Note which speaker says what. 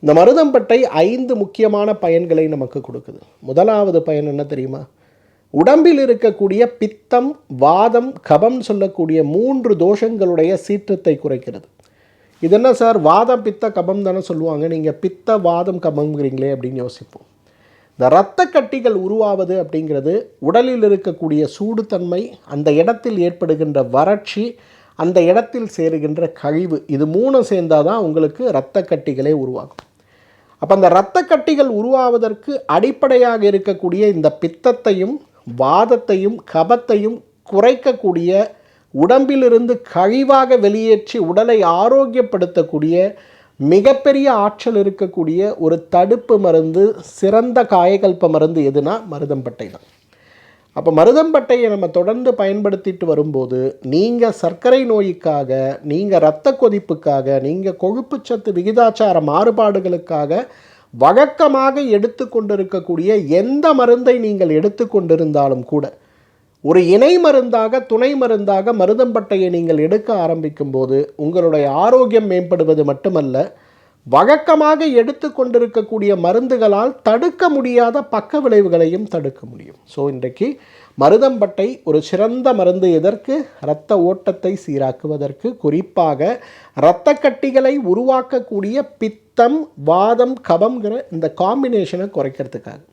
Speaker 1: இந்த மருதம்பட்டை 5 முக்கியமான பயன்களை நமக்கு கொடுக்குது. முதலாவது பயன் என்ன தெரியுமா? உடம்பில் இருக்கக்கூடிய பித்தம், வாதம், கபம் சொல்லக்கூடிய 3 தோஷங்களுடைய சீற்றத்தை குறைக்கிறது. இது என்ன சார், வாதம் பித்த கபம் தானே சொல்லுவாங்க, நீங்கள் பித்த வாதம் கபம்ங்கிறீங்களே அப்படின்னு யோசிப்போம். இந்த இரத்த கட்டிகள் உருவாவது அப்படிங்கிறது உடலில் இருக்கக்கூடிய சூடுத்தன்மை, அந்த இடத்தில் ஏற்படுகின்ற வறட்சி, அந்த இடத்தில் சேருகின்ற கழிவு, இது 3 சேர்ந்தால் தான் உங்களுக்கு இரத்த கட்டிகளே உருவாகும். அப்போ அந்த இரத்த கட்டிகள் உருவாவதற்கு அடிப்படையாக இருக்கக்கூடிய இந்த பித்தத்தையும் வாதத்தையும் கபத்தையும் குறைக்கக்கூடிய, உடம்பிலிருந்து கழிவாக வெளியேற்றி உடலை ஆரோக்கியப்படுத்தக்கூடிய மிகப்பெரிய ஆற்றல் இருக்கக்கூடிய ஒரு தடுப்பு மருந்து, சிறந்த காயகல்ப மருந்து எதுனா மருதம்பட்டை தான். அப்போ மருதம்பட்டையை நம்ம தொடர்ந்து பயன்படுத்திட்டு வரும்போது நீங்கள் சர்க்கரை நோய்க்காக, நீங்கள் இரத்த கொதிப்புக்காக, நீங்கள் கொழுப்புச்சத்து விகிதாச்சார மாறுபாடுகளுக்காக வழக்கமாக எடுத்துக்கொண்டிருக்கக்கூடிய எந்த மருந்தை நீங்கள் எடுத்துக்கொண்டிருந்தாலும் கூட ஒரு இணை மருந்தாக, துணை மருந்தாக மருதம்பட்டையை நீங்கள் எடுக்க ஆரம்பிக்கும் போது உங்களுடைய ஆரோக்கியம் மேம்படுவது மட்டுமல்ல, வழக்கமாக எடுத்துக்கொண்டிருக்கக்கூடிய மருந்துகளால் தடுக்க முடியாத பக்க விளைவுகளையும் தடுக்க முடியும். ஸோ இன்றைக்கு மருதம்பட்டை ஒரு சிறந்த மருந்து. எதற்கு? இரத்த ஓட்டத்தை சீராக்குவதற்கு, குறிப்பாக இரத்த கட்டிகளை உருவாக்கக்கூடிய பித்தம், வாதம், கபம்ங்கிற இந்த காம்பினேஷனை குறைக்கிறதுக்காக.